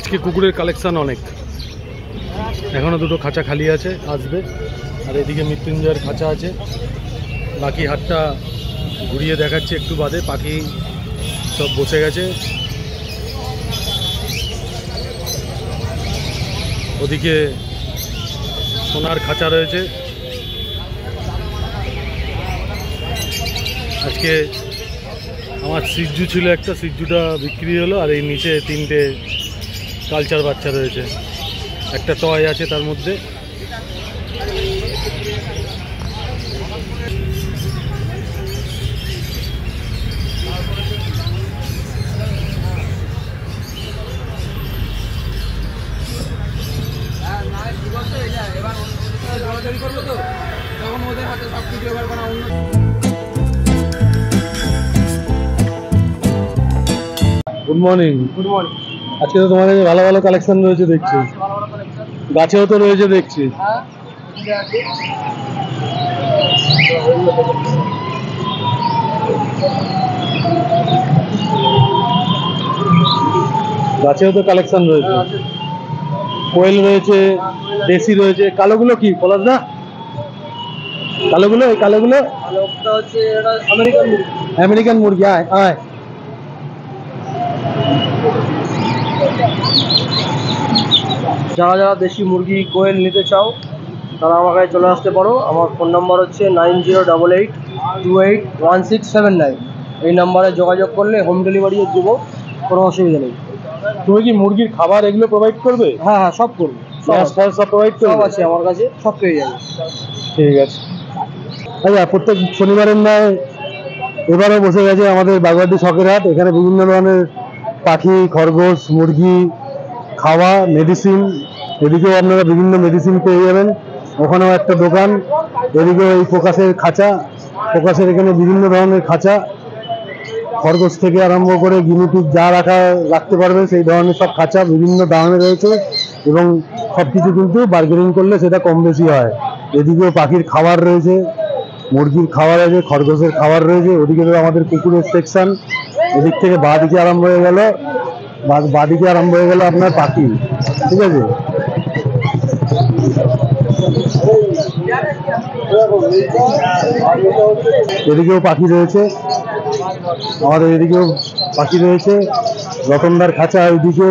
আজকে কুকুরের কালেকশন অনেক, এখনো দুটো খাঁচা খালি আছে, আসবে। আর এদিকে মৃত্যুঞ্জয়ের খাঁচা আছে। বাকি হাটটা ঘুরিয়ে দেখাচ্ছি একটু বাদে। পাখি সব বসে গেছে। ওদিকে সোনার খাঁচা রয়েছে। আজকে আমার সিজ্জু ছিল একটা, সিজ্জুটা বিক্রি হলো। আর এই নিচে তিনটে কালচার বাচ্চা রয়েছে, একটা টয় আছে তার মধ্যে। Good morning. Good morning. আজকে তো তোমার কাছে ভালো ভালো কালেকশন রয়েছে দেখছি, গাছেও তো রয়েছে দেখছি। গাছেও তো কালেকশন রয়েছে, কোয়েল রয়েছে, দেশি রয়েছে। কালোগুলো কি পলাশ না? কালোগুলো, এই কালোগুলো হচ্ছে এটা আমেরিকান মুরগি। আমেরিকান মুরগি। আয় আয়, যারা যারা দেশি মুরগি কোয়েল নিতে চাও তারা আমার কাছে চলে আসতে পারো। আমার ফোন নাম্বার হচ্ছে 9088281679। এই নাম্বারে যোগাযোগ করলে হোম ডেলিভারিও দেবো, কোনো অসুবিধা নেই। তুমি কি মুরগির খাবার এগুলো প্রোভাইড করবে? হ্যাঁ হ্যাঁ, সব করবো, সব প্রোভাইড সব করবে? আছে আমার কাছে, সব পেয়ে যাবে। ঠিক আছে। আচ্ছা, প্রত্যেক শনিবারের নয় এবারও বসে গেছে আমাদের বাগবাটি শখের হাট। এখানে বিভিন্ন ধরনের পাখি, খরগোশ, মুরগি, খাওয়া, মেডিসিন। এদিকেও আপনারা বিভিন্ন মেডিসিন পেয়ে যাবেন। ওখানেও একটা দোকান। এদিকেও এই প্রকাশের খাঁচা, প্রকাশের এখানে বিভিন্ন ধরনের খাঁচা, খরগোশ থেকে আরম্ভ করে গিনিপিগ যা রাখতে পারবেন সেই ধরনের সব খাঁচা বিভিন্ন দামে রয়েছে। এবং সব কিছু কিন্তু বার্গেনিং করলে সেটা কম বেশি হয়। এদিকেও পাখির খাবার রয়েছে, মুরগির খাবার আছে, খরগোশের খাবার রয়েছে। ওদিকে তো আমাদের কুকুরের সেকশন। এদিক থেকে বাঁদিকে আরম্ভ হয়ে গেল, বাঁদিকে আরম্ভ হয়ে গেল আপনার পাখি। ঠিক আছে, এদিকেও পাখি রয়েছে, আমাদের এদিকেও পাখি রয়েছে। রতনদার খাঁচা ওইদিকে,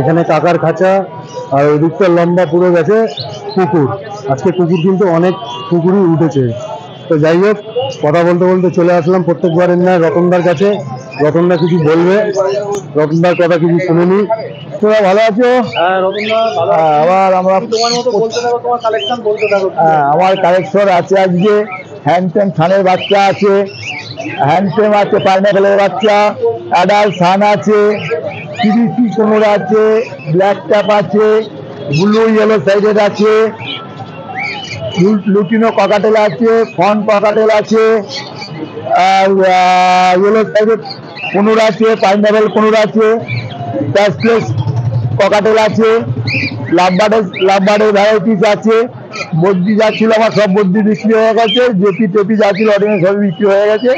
এখানে কাকার খাঁচা। আর ওই দিকটা লম্বা পুরো গেছে কুকুর। আজকে কুকুর কিন্তু অনেক কুকুরই উঠেছে। তো যাই হোক, কথা বলতে বলতে চলে আসলাম প্রত্যেকবারের না রতনদার কাছে। রতনদা কিছু বলবে, রতনদার কথা কিছু শুনে নি। তোমরা ভালো আছো? হ্যাঁ রতনদা ভালো। আবার আমরা তোমার মতো বলতে থাকো, তোমার কালেকশন বলতে থাকো। আমার কালেকশন আছে আজকে। হ্যান্ডটেম ছানের বাচ্চা আছে, হ্যান্ডটেম আছে, পাইনাপেলের বাচ্চা, অ্যাডাল্ট সান আছে, সিবিসি কোমর আছে, ব্ল্যাক ট্যাপ আছে, ব্লু ইয়েলো সাইডের আছে, লুটিনো ককাটেল আছে, ফন ককাটেল আছে, আর ইয়েলো সাইডের কোনুর আছে, পাইনাপেল কোনুর আছে, প্যাসপ্লেস ককাটেল আছে, লাভবার্ডের ভ্যারাইটিস আছে। বদ্যি যা ছিল আমার সব বদ্যি বিক্রি হয়ে গেছে, জেপি টেপি যা ছিল অডিয়েন্স সবই বিক্রি হয়ে গেছে।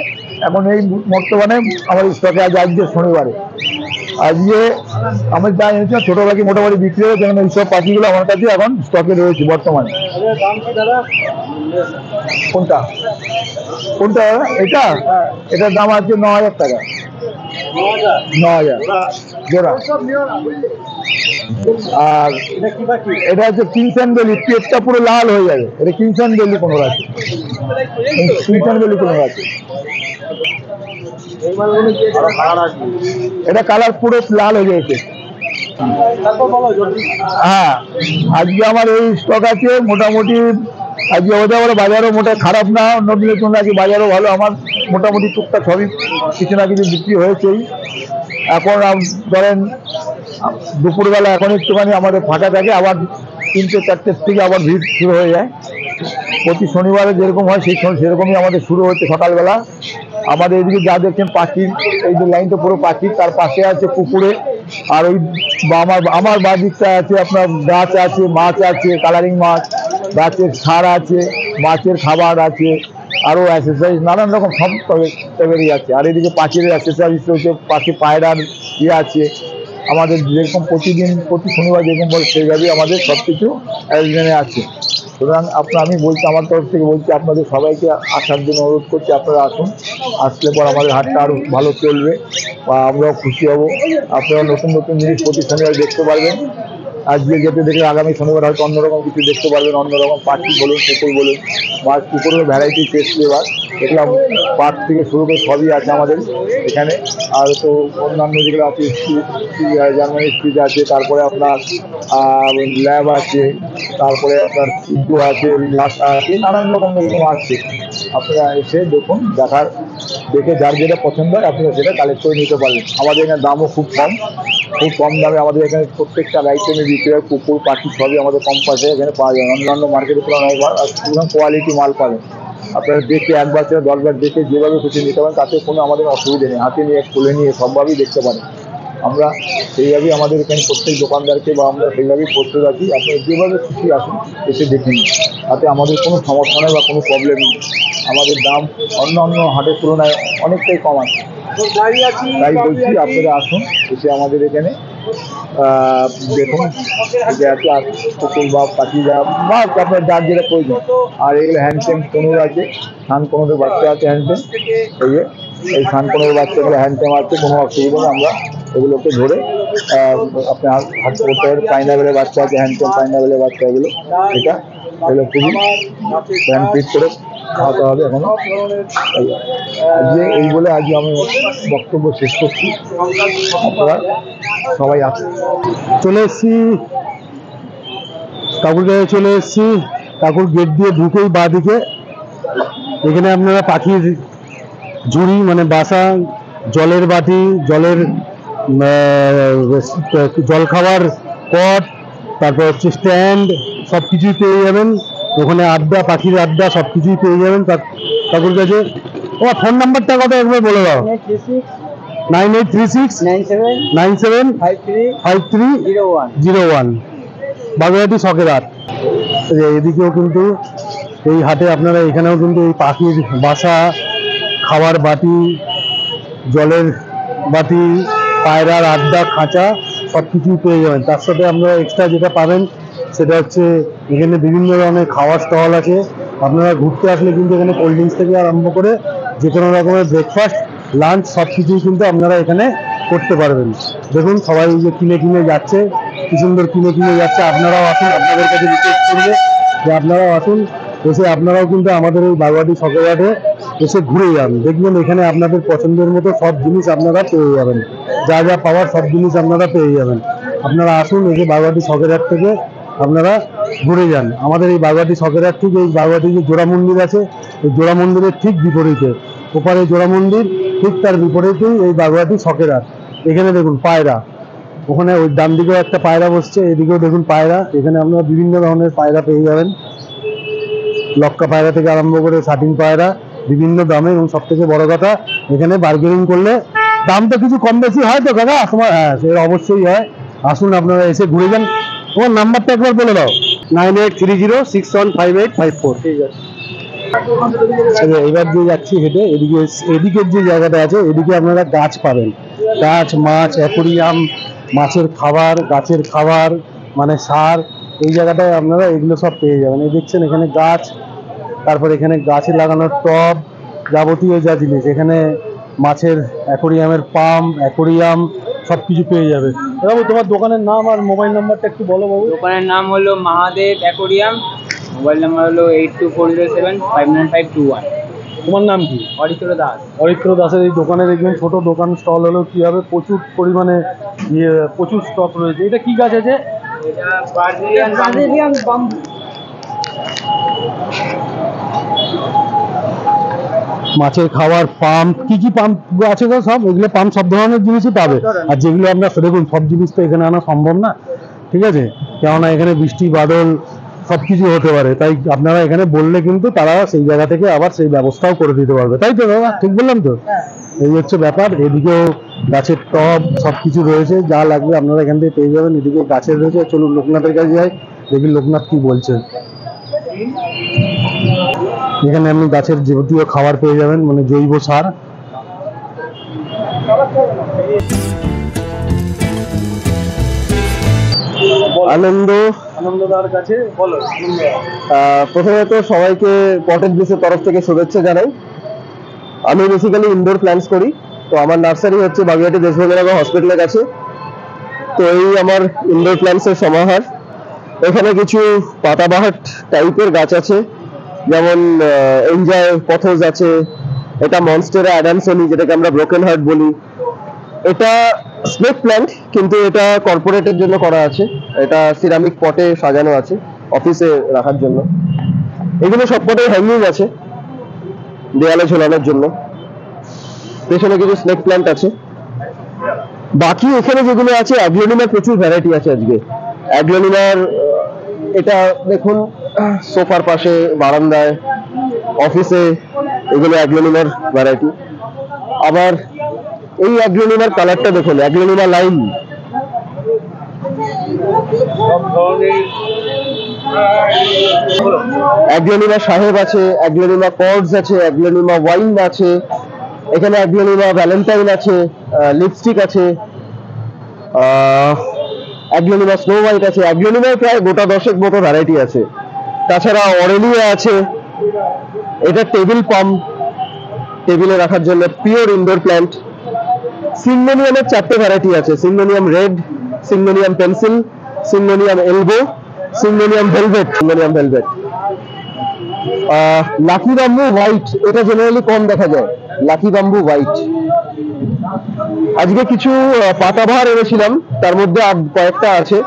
এখন এই বর্তমানে আমার স্টকে আছে আজকে শনিবারে। আজকে আমি যা এনেছি ছোটো পাখি মোটামুটি বিক্রি হয়েছে, কারণ এইসব পাখিগুলো আমার কাছে এখন স্টকে রয়েছে বর্তমানে। কোনটা কোনটা এটা? এটার দাম আছে 9,000 টাকা। 9,000 জোড়া। আর এটা হচ্ছে কিংসন বেলি, পেটটা পুরো লাল হয়ে যাবে। এটা কিংসন বেলি কোনো আছে, কিংসন বেলি কোনো আছে। এটা কালার পুরো লাল হয়ে গেছে। হ্যাঁ, আজকে আমার এই স্টক আছে মোটামুটি। আজকে ওদের বড় বাজারও মোটা খারাপ না, অন্য দিনের জন্য আজকে বাজারও ভালো। আমার মোটামুটি টুকটাক সবই কিছু না কিছু বিক্রি হয়েছেই। এখন ধরেন দুপুরবেলা এখন একটুখানি আমাদের ফাঁকা থাকে, আবার 3টে-4টের থেকে আবার ভিড় শুরু হয়ে যায়। প্রতি শনিবারে যেরকম হয় সেই সেরকমই আমাদের শুরু হচ্ছে সকালবেলা। আমাদের এদিকে যা দেখছেন পাখির এই যে লাইনটা পুরো পাখি, তার পাশে আছে পুকুরে। আর ওই আমার বাদিকটা আছে আপনার গাছ আছে, মাছ আছে, কালারিং মাছ, গাছের সার আছে, মাছের খাবার আছে, আরও অ্যাক্সেসরিজ নানান রকম সব তবেরই আছে। আর এদিকে পাখির অ্যাক্সেসরিজ রয়েছে, পাখি পায়রার ইয়ে আছে, আমাদের যেরকম প্রতিদিন প্রতি শনিবার যেরকম বলে সেইভাবেই আমাদের সব কিছু অ্যারেঞ্জমেন্টে আছে। সুতরাং আমি বলছি, আমার তরফ থেকে বলছি, আপনাদের সবাইকে আসার জন্য অনুরোধ করছি। আপনারা আসুন, আসলে পর আমাদের হাটটা আরও ভালো চলবে বা আমরাও খুশি হব। আপনারা নতুন নতুন জিনিস প্রতি শনিবার দেখতে পারবেন। আজকে যেতে দেখলে আগামী শনিবার হয়তো অন্যরকম কিছু দেখতে পারবেন, অন্যরকম পাখি বলুন, পুকুর বলুন, মাছ পুকুরের ভ্যারাইটি এসছে এবার দেখলাম। পাট থেকে শুরু করে সবই আছে আমাদের এখানে। আর তো অন্যান্য যেগুলো আছে, জার্মানি স্ট্রিট আছে, তারপরে আপনার ল্যাব আছে, তারপরে আপনার সিদ্ধু আছে, লাসা আছে, নানান রকম আছে। আপনারা এসে দেখুন, দেখে যার যেটা পছন্দ হয় আপনারা সেটা কালেক্ট করে নিতে পারবেন। আমাদের এখানে দামও খুব কম দামে আমাদের এখানে প্রত্যেকটা আইটেমে বিক্রি হয়। কুকুর পাখি সবই আমাদের কম পয়সায় এখানে পাওয়া যায়। অন্যান্য মার্কেটের তুলনায় কোয়ালিটি মাল পাবেন। আপনারা দেখে একবার থেকে 10বার দেখে যেভাবে খুশি নিতে পারেন, তাতে কোনো আমাদের অসুবিধা নেই। হাতে নিয়ে খুলে নিয়ে সবভাবেই দেখতে পারেন। আমরা সেইভাবেই আমাদের এখানে প্রত্যেক দোকানদারকে বা আমরা সেইভাবেই করতে রাখি। আপনারা যেভাবে খুশি আসুন, এসে দেখে নিন, তাতে আমাদের কোনো সমস্যা নেই বা কোনো প্রবলেম নেই। আমাদের দাম অন্য হাটের তুলনায় অনেকটাই কম আছে। তাই বলছি, আপনারা আসুন, এসে আমাদের এখানে দেখুন যে আছে আর কুকুর বা পাখি বা আপনার যার যেটা প্রয়োজন। আর এগুলো হ্যান্ডটেম কোনোর আছে, সান কোনোর বাচ্চা আছে হ্যান্ডটেম। এই সান কোনোর বাচ্চাগুলো হ্যান্ডটেম আছে, কোনো অসুবিধা নেই। আমরা এগুলোকে ধরে আপনার হাত করতে পারেন। পাইনাপেলের বাচ্চা আছে, হ্যান্ডটেম পাইনাপেলের বাচ্চা এগুলো খুবই হ্যান্ড ফিট করে খাওয়াতে হবে এখনো। আজকে এই বলে আজকে আমি বক্তব্য শেষ করছি। আপনারা সবাই আসুন। চলে এসছি কাকুর গায়ে, চলে এসছি কাকুর গেট দিয়ে ঢুকেই বাঁদিকে এখানে আপনারা পাখির ঝুড়ি মানে বাসা, জলের বাটি, জল খাওয়ার পট, তারপর হচ্ছে স্ট্যান্ড, সব কিছুই পেয়ে যাবেন ওখানে। আড্ডা, পাখির আড্ডা সব কিছুই পেয়ে যাবেন কাকুর কাছে। ও ফোন নাম্বারটা কত একবার বলে দাও। 9836975301 বাগুইআটি শখের হাট। এদিকেও কিন্তু এই হাটে আপনারা এখানেও কিন্তু এই পাখির বাসা, খাওয়ার বাটি, জলের বাটি, পায়রার আড্ডা, খাঁচা সব কিছুই পেয়ে যাবেন। তার সাথে আপনারা এক্সট্রা যেটা পাবেন সেটা হচ্ছে এখানে বিভিন্ন ধরনের খাওয়ার স্টল আছে। আপনারা ঘুরতে আসলে কিন্তু এখানে কোল্ড ড্রিঙ্কস থেকে আরম্ভ করে যে কোনো রকমের ব্রেকফাস্ট, লাঞ্চ সব কিছুই কিন্তু আপনারা এখানে করতে পারবেন। দেখুন সবাই যে কিনে যাচ্ছে, কি সুন্দর কিনে যাচ্ছে। আপনারাও আসুন, আপনাদের কাছে রিকোয়েস্ট করবে যে আপনারাও আসুন, এসে আপনারাও কিন্তু আমাদের এই বাগুইআটি শখের হাটে এসে ঘুরে যান। দেখবেন এখানে আপনাদের পছন্দের মতো সব জিনিস আপনারা পেয়ে যাবেন, যা যা পাওয়ার সব জিনিস আপনারা পেয়ে যাবেন। আপনারা আসুন, এই যে বাগুইআটি শখের হাট থেকে আপনারা ঘুরে যান। আমাদের এই বাগুইআটি শখের হাট থেকে এই বাগুইআটি যে জোড়া মন্দির আছে, এই জোড়া মন্দিরের ঠিক বিপরীতে, ওপারে জোড়া মন্দির, ঠিক তার বিপরীতেই এই বাগুইআটি শখের হাট। এখানে দেখুন পায়রা, ওখানে ওই ডান দিকেও একটা পায়রা বসছে, এদিকেও দেখুন পায়রা। এখানে আপনারা বিভিন্ন ধরনের পায়রা পেয়ে যাবেন, লক্কা পায়রা থেকে আরম্ভ করে শাটিন পায়রা বিভিন্ন দামে। এবং সব থেকে বড় কথা, এখানে বার্গেনিং করলে দাম তো কিছু কম বেশি হয় তো কাকা তোমার? হ্যাঁ, সে অবশ্যই হয়। আসুন, আপনারা এসে ঘুরে যান। তোমার নাম্বারটা একবার বলে দাও। 9830615854। ঠিক আছে। এবার যে যাচ্ছি হেঁটে, এদিকের যে জায়গাটা আছে, এদিকে আপনারা গাছ পাবেন, গাছ, মাছ, অ্যাকোরিয়াম, মাছের খাবার, গাছের খাবার মানে সার, এই জায়গাটায় আপনারা এগুলো সব পেয়ে যাবেন। এই দেখছেন এখানে গাছ, তারপর এখানে গাছে লাগানোর টব, যাবতীয় যা জিনিস এখানে, মাছের অ্যাকোরিয়ামের পাম্প, অ্যাকোরিয়াম সব কিছু পেয়ে যাবে। বাবু তোমার দোকানের নাম আর মোবাইল নাম্বারটা একটু বলো বাবু। দোকানের নাম হলো মহাদেব অ্যাকোরিয়াম, মোবাইল নাম্বার হলো 8240759521। তোমার নাম কি? অরিত্র দাস। অরিত্র দাসের এই দোকানে দেখবেন ছোট দোকান স্টল হলেও কি হবে, প্রচুর পরিমাণে প্রচুর স্টক রয়েছে। এটা কি গাছ আছে? এটা ব্রাজিলিয়ান বাম্বু। মাছের খাবার পাম্প, কি পাম্প আছে গো সব, এগুলো পাম্প সব ধরনের জিনিসই পাবে। আর যেগুলো আমরা দেখুন সব জিনিস তো এখানে আনা সম্ভব না, ঠিক আছে, কেননা এখানে বৃষ্টি বাদল সবকিছু হতে পারে। তাই আপনারা এখানে বললে কিন্তু তারা সেই জায়গা থেকে আবার সেই ব্যবস্থাও করে দিতে পারবে। তাই তো দাদা, ঠিক বললাম তো? এই হচ্ছে ব্যাপার। এদিকেও গাছের টব সবকিছু রয়েছে, যা লাগবে আপনারা এখান থেকে পেয়ে যাবেন। এদিকে গাছের রয়েছে। চলুন লোকনাথের কাছে যাই, দেখি লোকনাথ কি বলছেন। এখানে আপনি গাছের যাবতীয় খাবার পেয়ে যাবেন, মানে জৈব সার। আনন্দদার কাছে বলো। প্রথমত সবাইকে পটেড ব্লিসের তরফ থেকে শুভেচ্ছা জানাই। আমি বেসিক্যালি ইনডোর প্ল্যান্টস করি। তো আমার নার্সারি হচ্ছে বাগুইআটি দেশবন্ধু হসপিটালের কাছে। তো এই আমার ইনডোর প্ল্যান্টসের সমাহার। এখানে কিছু পাতাবাহার টাইপের গাছ আছে, যেমন এনজয় পথোজ আছে, এটা মনস্টেরা অ্যাডামসনি যেটাকে আমরা ব্রোকেন হার্ট বলি। এটা স্নেক প্ল্যান্ট, কিন্তু এটা কর্পোরেটের জন্য করা আছে। এটা সিরামিক পটে সাজানো আছে অফিসে রাখার জন্য। এগুলো সবকটাই হ্যাঙ্গিং আছে দেয়ালে ঝোলানোর জন্য। পেছনে কিছু স্নেক প্ল্যান্ট আছে। বাকি এখানে যেগুলো আছে অ্যাগ্লোনিমার প্রচুর ভ্যারাইটি আছে আজকে। অ্যাগ্লোনিমার এটা দেখুন সোফার পাশে, বারান্দায়, অফিসে, এগুলো অ্যাগ্লোনিমার ভ্যারাইটি। আবার এই অ্যাগ্লোনিমার কালারটা দেখুন, অ্যাগ্লোনিমা লাইন। অ্যাগ্লোনিমা সাহেব আছে, অ্যাগ্লোনিমা কর্ডস আছে, অ্যাগ্লোনিমা ওয়াইন আছে, এখানে অ্যাগ্লোনিমা ভ্যালেন্টাইন আছে, লিপস্টিক আছে, অ্যাগ্লোনিমা স্নো হোয়াইট আছে। অ্যাগ্লোনিমায় প্রায় গোটা 10 মতো ভ্যারাইটি আছে। তাছাড়া অরেলিয়া আছে, এটা টেবিল পাম, টেবিলে রাখার জন্য পিওর ইনডোর প্ল্যান্ট। সিগনোনিয়ামের 4টে ভ্যারাইটি আছে, syngonium red, syngonium pencil, syngonium albo, syngonium velvet. Lucky bamboo white, এটা জেনারেলি কম দেখা যায়, লাকি বাম্বু হোয়াইট। আজকে কিছু পাতাবাহার এনেছিলাম, তার মধ্যে কয়েকটা আছে।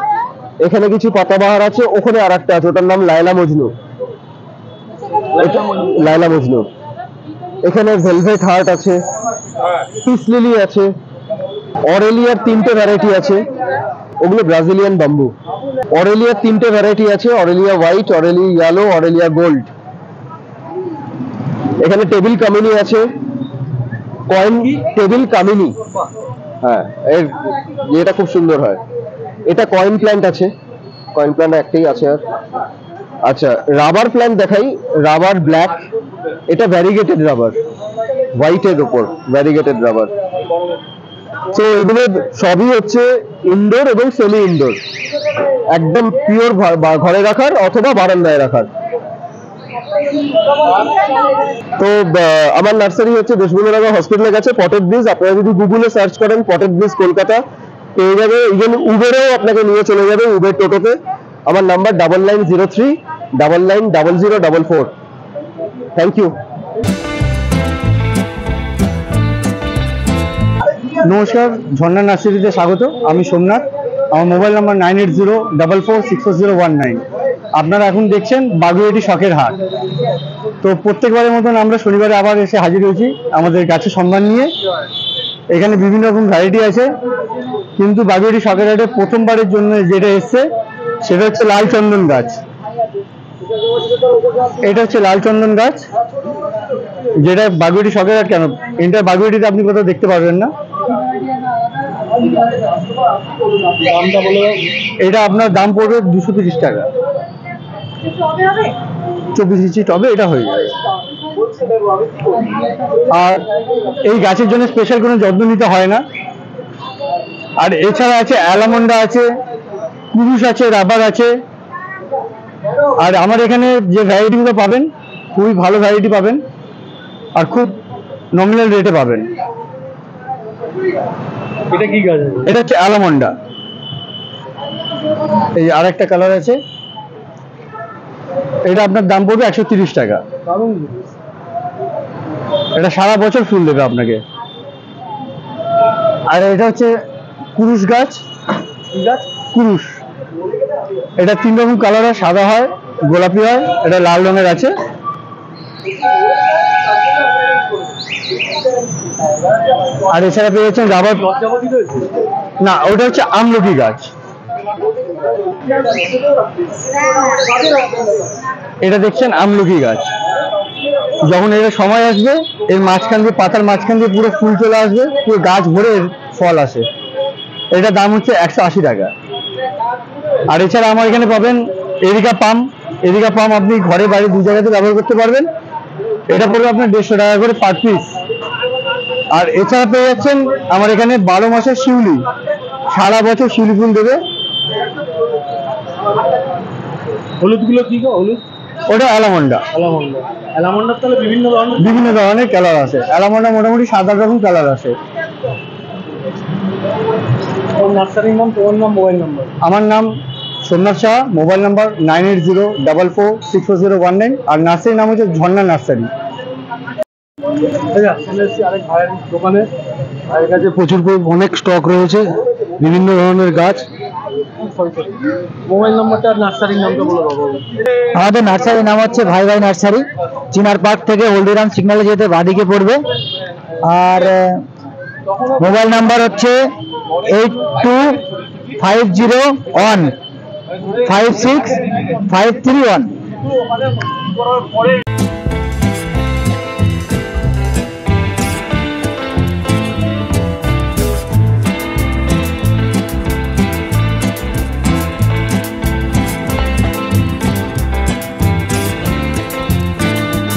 এখানে কিছু পাতাবাহার আছে, ওখানে আর একটা আছে, ওটার নাম লায়লা মজনু। লায়লা মজনু। এখানে ভেলভেট হার্ট আছে, পিস লিলি আছে, অরেলিয়ার 3টে ভ্যারাইটি আছে, ওগুলো ব্রাজিলিয়ান বাম্বু। অরেলিয়ার 3টে ভ্যারাইটি আছে, Aurelia white, Aurelia yellow, Aurelia gold. এখানে টেবিল কামিনী আছে, কয়েন টেবিল কামিনী, হ্যাঁ, এর এটা খুব সুন্দর হয়। এটা কয়েন প্ল্যান্ট আছে, কয়েন প্ল্যান্ট একটাই আছে। আর আচ্ছা, রাবার প্ল্যান্ট দেখাই, রাবার ব্ল্যাক, এটা ভ্যারিগেটেড রাবার, হোয়াইটের উপর ভ্যারিগেটেড রাবার। তো এগুলো সবই হচ্ছে ইনডোর এবং সেমি ইনডোর, একদম পিওর ঘরে রাখার অথবা বারান্দায় রাখার। তো আমার নার্সারি হচ্ছে দেশবন্ধু হসপিটালের কাছে, পটেড ব্রিজ। আপনারা যদি গুগলে সার্চ করেন পটেড ব্রিজ কলকাতা, পেয়ে যাবে। ইভেন উবেরেও আপনাকে নিয়ে চলে যাবে, উবের টোটোতে। আমার নাম্বার 9903990044। Thank you. নমস্কার, ঝর্ণা নার্সারিতে স্বাগত। আমি সোমনাথ। আমার মোবাইল নাম্বার 9804446019। আপনারা এখন দেখছেন বাগুইআটি শখের হাট। তো প্রত্যেকবারের মতন আমরা শনিবারে আবার এসে হাজির হয়েছি আমাদের গাছের সম্মান নিয়ে। এখানে বিভিন্ন রকম ভ্যারাইটি আছে, কিন্তু বাগুইআটি শখের হাটে প্রথমবারের জন্য যেটা এসছে সেটা হচ্ছে লাল চন্দন গাছ। এটা হচ্ছে লাল চন্দন গাছ, যেটা বাগুইআটি শখের হাট কেন, এটা বাগুইআটিতে আপনি কোথাও দেখতে পারবেন না। এটা আপনার দাম পড়বে 230 টাকা। 24 ইঞ্চি টবে এটা হয়ে যাবে। আর এই গাছের জন্য স্পেশাল কোনো যত্ন নিতে হয় না। আর এছাড়া আছে অ্যালামন্ডা আছে, কুরুশ আছে, রাবার আছে। আর আমার এখানে যে ভ্যারাইটিগুলো পাবেন খুবই ভালো ভ্যারাইটি পাবেন, আর খুব নমিনাল রেটে পাবেন। এটা কি গাছ? এটা হচ্ছে অ্যালামন্ডা। এই আর একটা কালার আছে, এটা আপনার দাম পড়বে 130 টাকা। এটা সারা বছর ফুল দেবে আপনাকে। আর এটা হচ্ছে কুরুশ গাছ, কুরুশ। এটা 3 রকম কালার হয়, সাদা হয়, গোলাপি হয়, এটা লাল রঙের আছে। আর এছাড়া পেয়ে যাচ্ছেন রাবার। না, ওটা হচ্ছে আমলকি গাছ। এটা দেখছেন আমলকি গাছ। যখন এটা সময় আসবে, এর মাঝখান দিয়ে, পাতার মাঝখান দিয়ে পুরো ফুল চলে আসবে, পুরো গাছ ভরে ফল আসে। এটা দাম হচ্ছে 180 টাকা। আর এছাড়া আমার এখানে পাবেন এরিকা পাম। এরিকা পাম আপনি ঘরে বাইরে দু জায়গাতে ব্যবহার করতে পারবেন। এটা পড়বে আপনার 150 টাকা করে পার পিস। আর এছাড়া পেয়ে যাচ্ছেন আমার এখানে 12 মাসের শিউলি, সারা বছর শিউলি ফুল দেবে। হলুদগুলো কি গো? হলুদ ওটা অ্যালামন্ডা। অ্যালামন্ডার তাহলে বিভিন্ন ধরনের কালার আছে। অ্যালামন্ডা মোটামুটি 7-8 রকম কালার আছে। নার্সারির নাম, তোমার নাম, মোবাইল নাম্বার? আমার নাম সোমনাথ শাহ, মোবাইল নাম্বার 9804464019, আর নার্সারির নাম হচ্ছে ঝর্ণা নার্সারি। আরেক ভাইয়ের দোকানে, ভাইয়ের কাছে প্রচুর অনেক স্টক রয়েছে বিভিন্ন ধরনের গাছ। মোবাইল নাম্বারটা আর নার্সারির নামটা বলে দেবো। আমাদের নার্সারির নাম হচ্ছে ভাই ভাই নার্সারি। চিনার পার্ক থেকে হলদিরাম সিগন্যালে যেতে বাদিকে পড়বে। আর মোবাইল নাম্বার হচ্ছে 8250156531।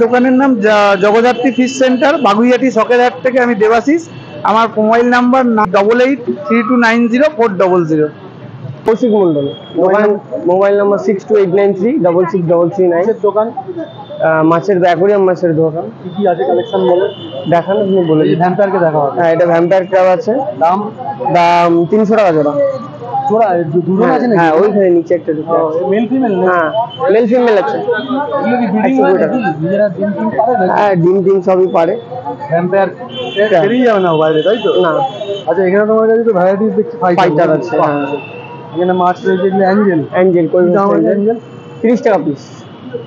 দোকানের নাম জগদ্ধাত্রী ফিশ সেন্টার, বাগুইয়াটি সকেরহাট থেকে। আমি দেবাশিস। আমার mobile number 8832904000। Koushik Mondal. Mobile number 6289366339। দোকান মাছের অ্যাকোরিয়াম, মাছের দোকান। কি কি আছে কালেকশন বলে? দেখান, আপনি বলে দিন। ভ্যাম্পায়ারকে দেখা হবে। হ্যাঁ, এটা ভ্যাম্পায়ার ক্র্যাব আছে। দাম? দাম 300 টাকা জোড়া। জোড়া দুজন আছে নাকি? হ্যাঁ, ওইখানে নিচে একটা দুটো। Male female? হ্যাঁ, মেল ফিমেল আছে। এগুলো কি ব্রিডিং হয় নাকি? নিজেরা ডিম টিম পারে নাকি? হ্যাঁ, ডিম টিম সবই পারে। ভ্যাম্পায়ার বেরিয়ে যাবে না বাইরে, তাই তো? না, আচ্ছা, এখানে তোমার কাছে তো ভ্যারাইটিস দেখছি। ফাইটার আছে। বাহ। হ্যাঁ, এখানে মাছ রয়েছে, এগুলো অ্যাঞ্জেল। অ্যাঞ্জেল কই দাম আছে অ্যাঞ্জেল? 30 টাকা পিস।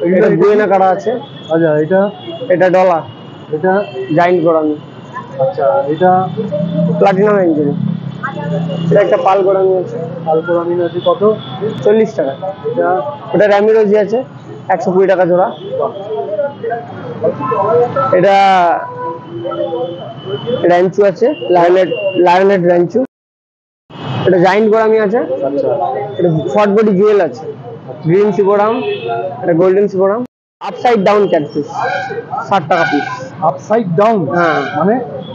এটা এটা বুয়েনা কাটা আছে। আচ্ছা, এটা ডলার। এটা জাইন্ট গোড়ামি। আচ্ছা, এটা প্লাটিনাম অ্যাঞ্জেল। এটা একটা পাল গোড়ামি আছে। আলপোরামিন আছে কত? 40 টাকা। এটা ওটা র্যামিরোজি আছে 120 টাকা জোড়া। এটা র্যাঞ্চু আছে, লায়নেট র্যাঞ্চু। এটা জাইন্ট গোড়ামি আছে। আচ্ছা, এটা শর্ট বডি জুয়েল আছে। গ্রিন সিবোরাম, এটা গোল্ডেন সিবোরাম। আপসাইড ডাউন ক্যাটফিশ 60 টাকা পিস। Upside down? হ্যাঁ,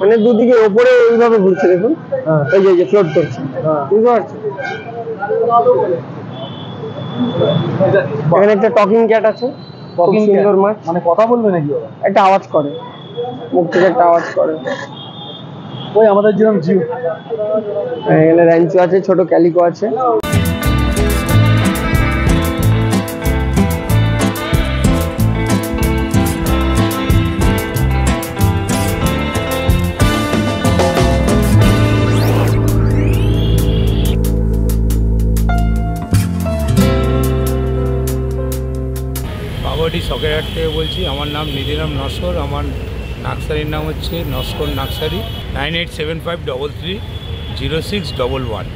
মানে দুদিকে ওপরে এইভাবে ঘুরছে, দেখুন। হ্যাঁ। এই যে ফ্লোট করছে, হ্যাঁ। বুঝতে পারছেন? এখানে একটা টকিং ক্যাট আছে, খুব সুন্দর মাছ। মানে কথা বলবে নাকি ওরা? একটা আওয়াজ করে, মুখ থেকে একটা আওয়াজ করে। ওই আমাদের যেরকম জিও। এখানে র্যাঞ্চো আছে, ছোট ক্যালিকো আছে। বাগুইয়াটি সকেরহাট থেকে বলছি। আমার নাম নিধিরাম নস্কর। আমার নার্সারির নাম হচ্ছে নস্কর নার্সারি। 9875330611।